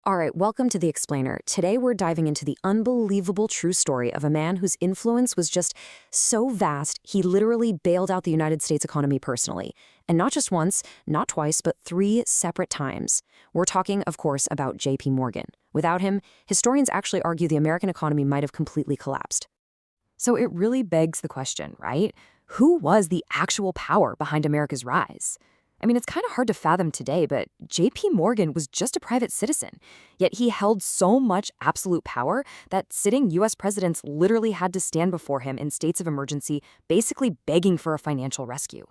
All right, welcome to The Explainer. Today we're diving into the unbelievable true story of a man whose influence was just so vast, he literally bailed out the United States economy personally. And not just once, not twice, but 3 separate times. We're talking, of course, about J.P. Morgan. Without him, historians actually argue the American economy might have completely collapsed. So it really begs the question, right? Who was the actual power behind America's rise? I mean, it's kind of hard to fathom today, but J.P. Morgan was just a private citizen. Yet he held so much absolute power that sitting U.S. presidents literally had to stand before him in states of emergency, basically begging for a financial rescue.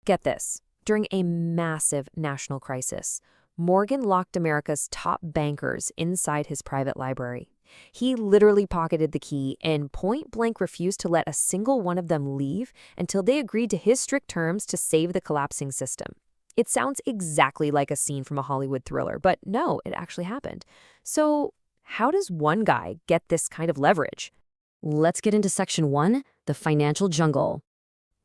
Get this. During a massive national crisis, Morgan locked America's top bankers inside his private library. He literally pocketed the key and point-blank refused to let a single one of them leave until they agreed to his strict terms to save the collapsing system. It sounds exactly like a scene from a Hollywood thriller, but no, it actually happened. So how does one guy get this kind of leverage? Let's get into Section 1, the financial jungle.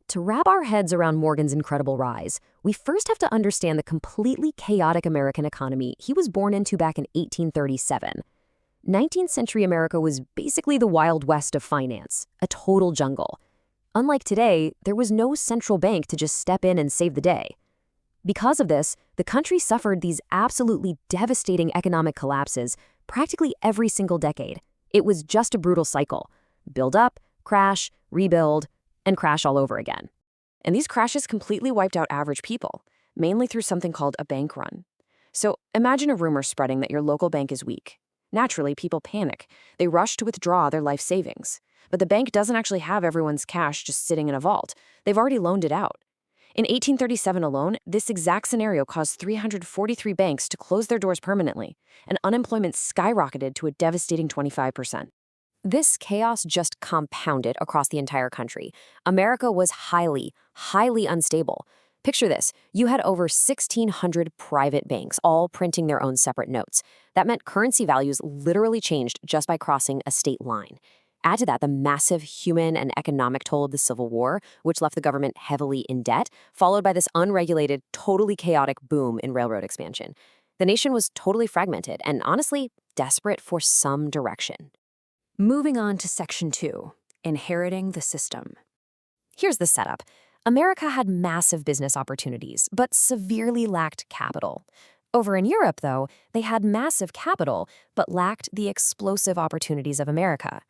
To wrap our heads around Morgan's incredible rise, we first have to understand the completely chaotic American economy he was born into back in 1837. 19th century America was basically the Wild West of finance, a total jungle. Unlike today, there was no central bank to just step in and save the day. Because of this, the country suffered these absolutely devastating economic collapses practically every single decade. It was just a brutal cycle. Build up, crash, rebuild, and crash all over again. And these crashes completely wiped out average people, mainly through something called a bank run. So imagine a rumor spreading that your local bank is weak. Naturally, people panic. They rush to withdraw their life savings. But the bank doesn't actually have everyone's cash just sitting in a vault. They've already loaned it out. In 1837 alone, this exact scenario caused 343 banks to close their doors permanently, and unemployment skyrocketed to a devastating 25%. This chaos just compounded across the entire country. America was highly unstable. Picture this. You had over 1,600 private banks, all printing their own separate notes. That meant currency values literally changed just by crossing a state line. Add to that the massive human and economic toll of the Civil War, which left the government heavily in debt, followed by this unregulated, totally chaotic boom in railroad expansion. The nation was totally fragmented and, honestly, desperate for some direction. Moving on to Section 2, inheriting the system. Here's the setup. America had massive business opportunities, but severely lacked capital. Over in Europe, though, they had massive capital, but lacked the explosive opportunities of America.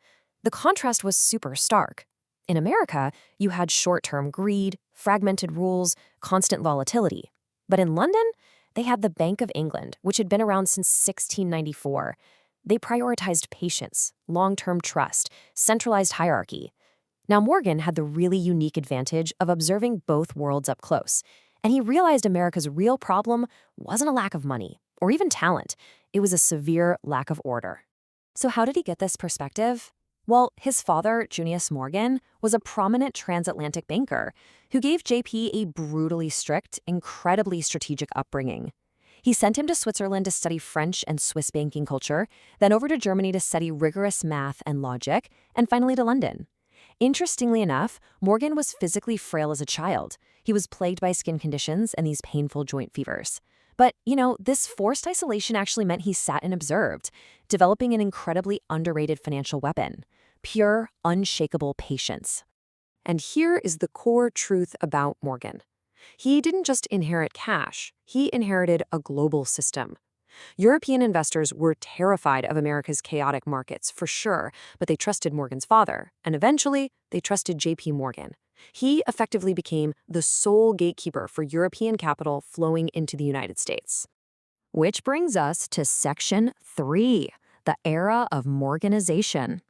The contrast was super stark. In America, you had short-term greed, fragmented rules, constant volatility. But in London, they had the Bank of England, which had been around since 1694. They prioritized patience, long-term trust, centralized hierarchy. Now, Morgan had the really unique advantage of observing both worlds up close, and he realized America's real problem wasn't a lack of money or even talent. It was a severe lack of order. So how did he get this perspective? Well, his father, Junius Morgan, was a prominent transatlantic banker who gave JP a brutally strict, incredibly strategic upbringing. He sent him to Switzerland to study French and Swiss banking culture, then over to Germany to study rigorous math and logic, and finally to London. Interestingly enough, Morgan was physically frail as a child. He was plagued by skin conditions and these painful joint fevers. But, this forced isolation actually meant he sat and observed, developing an incredibly underrated financial weapon: pure, unshakable patience. And here is the core truth about Morgan. He didn't just inherit cash, he inherited a global system. European investors were terrified of America's chaotic markets, for sure, but they trusted Morgan's father, and eventually, they trusted J.P. Morgan. He effectively became the sole gatekeeper for European capital flowing into the United States. Which brings us to Section 3, the era of Morganization.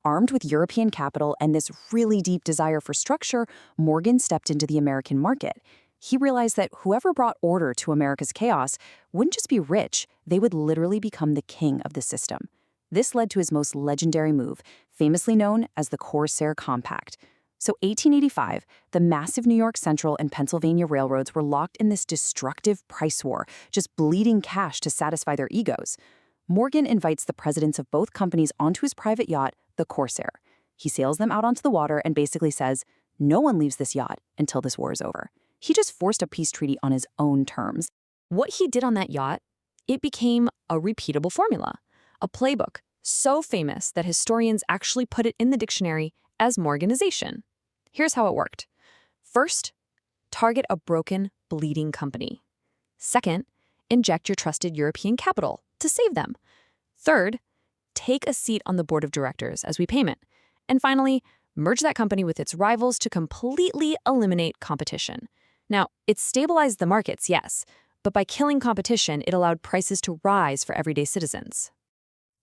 Armed with European capital and this really deep desire for structure, Morgan stepped into the American market. He realized that whoever brought order to America's chaos wouldn't just be rich, they would literally become the king of the system. This led to his most legendary move, famously known as the Corsair Compact. So 1885, the massive New York Central and Pennsylvania railroads were locked in this destructive price war, just bleeding cash to satisfy their egos. Morgan invites the presidents of both companies onto his private yacht, the Corsair. He sails them out onto the water and basically says, no one leaves this yacht until this war is over. He just forced a peace treaty on his own terms. What he did on that yacht, It became a repeatable formula, a playbook so famous that historians actually put it in the dictionary as Morganization. Here's how it worked. First, target a broken, bleeding company. Second, inject your trusted European capital to save them. Third, take a seat on the board of directors as repayment. And finally, merge that company with its rivals to completely eliminate competition. Now, it stabilized the markets, yes, but by killing competition, it allowed prices to rise for everyday citizens.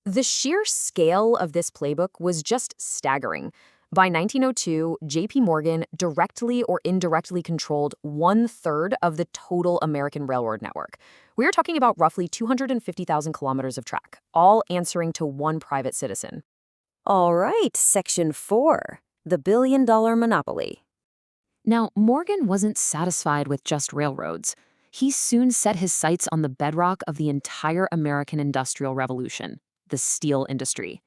The sheer scale of this playbook was just staggering. By 1902, J.P. Morgan directly or indirectly controlled 1/3 of the total American railroad network. We are talking about roughly 250,000 kilometers of track, all answering to one private citizen. All right, Section 4, the billion-dollar monopoly. Now, Morgan wasn't satisfied with just railroads. He soon set his sights on the bedrock of the entire American Industrial Revolution, the steel industry.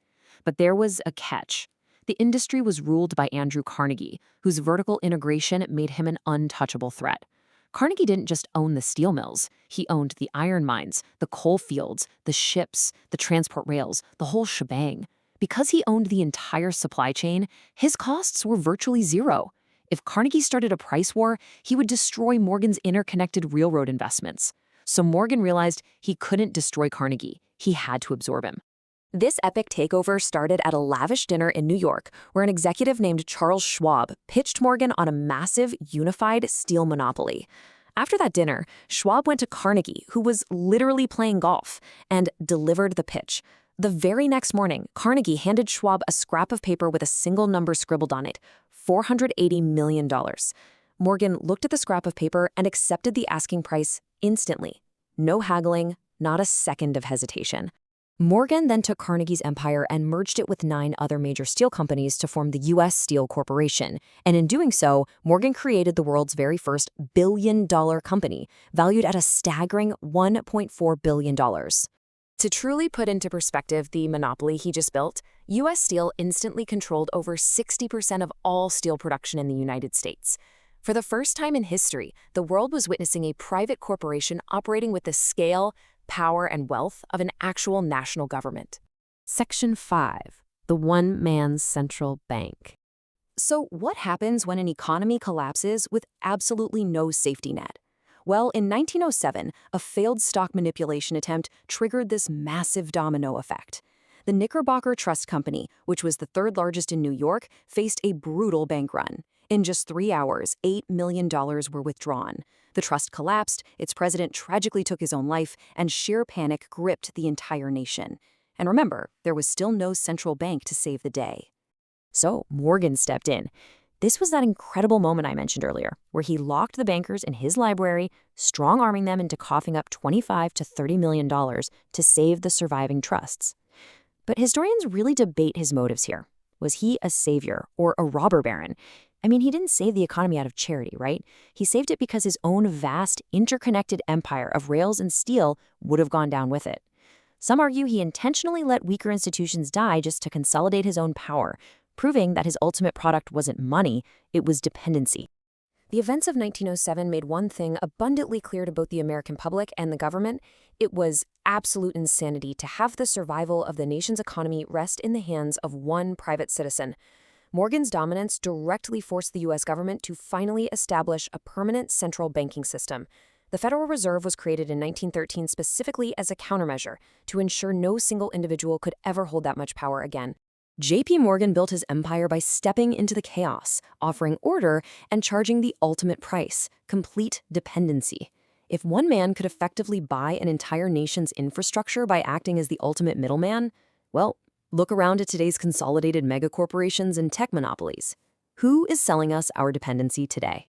But there was a catch. The industry was ruled by Andrew Carnegie, whose vertical integration made him an untouchable threat. Carnegie didn't just own the steel mills. He owned the iron mines, the coal fields, the ships, the transport rails, the whole shebang. Because he owned the entire supply chain, his costs were virtually zero. If Carnegie started a price war, he would destroy Morgan's interconnected railroad investments. So Morgan realized he couldn't destroy Carnegie. He had to absorb him. This epic takeover started at a lavish dinner in New York, where an executive named Charles Schwab pitched Morgan on a massive, unified steel monopoly. After that dinner, Schwab went to Carnegie, who was literally playing golf, and delivered the pitch. The very next morning, Carnegie handed Schwab a scrap of paper with a single number scribbled on it, $480 million. Morgan looked at the scrap of paper and accepted the asking price instantly. No haggling, not a second of hesitation. Morgan then took Carnegie's empire and merged it with 9 other major steel companies to form the U.S. Steel Corporation. And in doing so, Morgan created the world's very first billion-dollar company, valued at a staggering $1.4 billion. To truly put into perspective the monopoly he just built, U.S. Steel instantly controlled over 60% of all steel production in the United States. For the first time in history, the world was witnessing a private corporation operating with the scale, power, and wealth of an actual national government. Section 5. The one-man central bank. So what happens when an economy collapses with absolutely no safety net? Well, in 1907, a failed stock manipulation attempt triggered this massive domino effect. The Knickerbocker Trust Company, which was the 3rd largest in New York, faced a brutal bank run. In just 3 hours, $8 million were withdrawn. The trust collapsed, its president tragically took his own life, and sheer panic gripped the entire nation. And remember, there was still no central bank to save the day. So Morgan stepped in. This was that incredible moment I mentioned earlier, where he locked the bankers in his library, strong-arming them into coughing up $25 to $30 million to save the surviving trusts. But historians really debate his motives here. Was he a savior or a robber baron? I mean, he didn't save the economy out of charity, right? He saved it because his own vast, interconnected empire of rails and steel would have gone down with it. Some argue he intentionally let weaker institutions die just to consolidate his own power, proving that his ultimate product wasn't money, it was dependency. The events of 1907 made one thing abundantly clear to both the American public and the government. It was absolute insanity to have the survival of the nation's economy rest in the hands of one private citizen. Morgan's dominance directly forced the U.S. government to finally establish a permanent central banking system. The Federal Reserve was created in 1913 specifically as a countermeasure to ensure no single individual could ever hold that much power again. J.P. Morgan built his empire by stepping into the chaos, offering order, and charging the ultimate price, complete dependency. If one man could effectively buy an entire nation's infrastructure by acting as the ultimate middleman, well, look around at today's consolidated megacorporations and tech monopolies. Who is selling us our dependency today?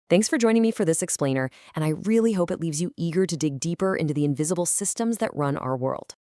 Thanks for joining me for this explainer, and I really hope it leaves you eager to dig deeper into the invisible systems that run our world.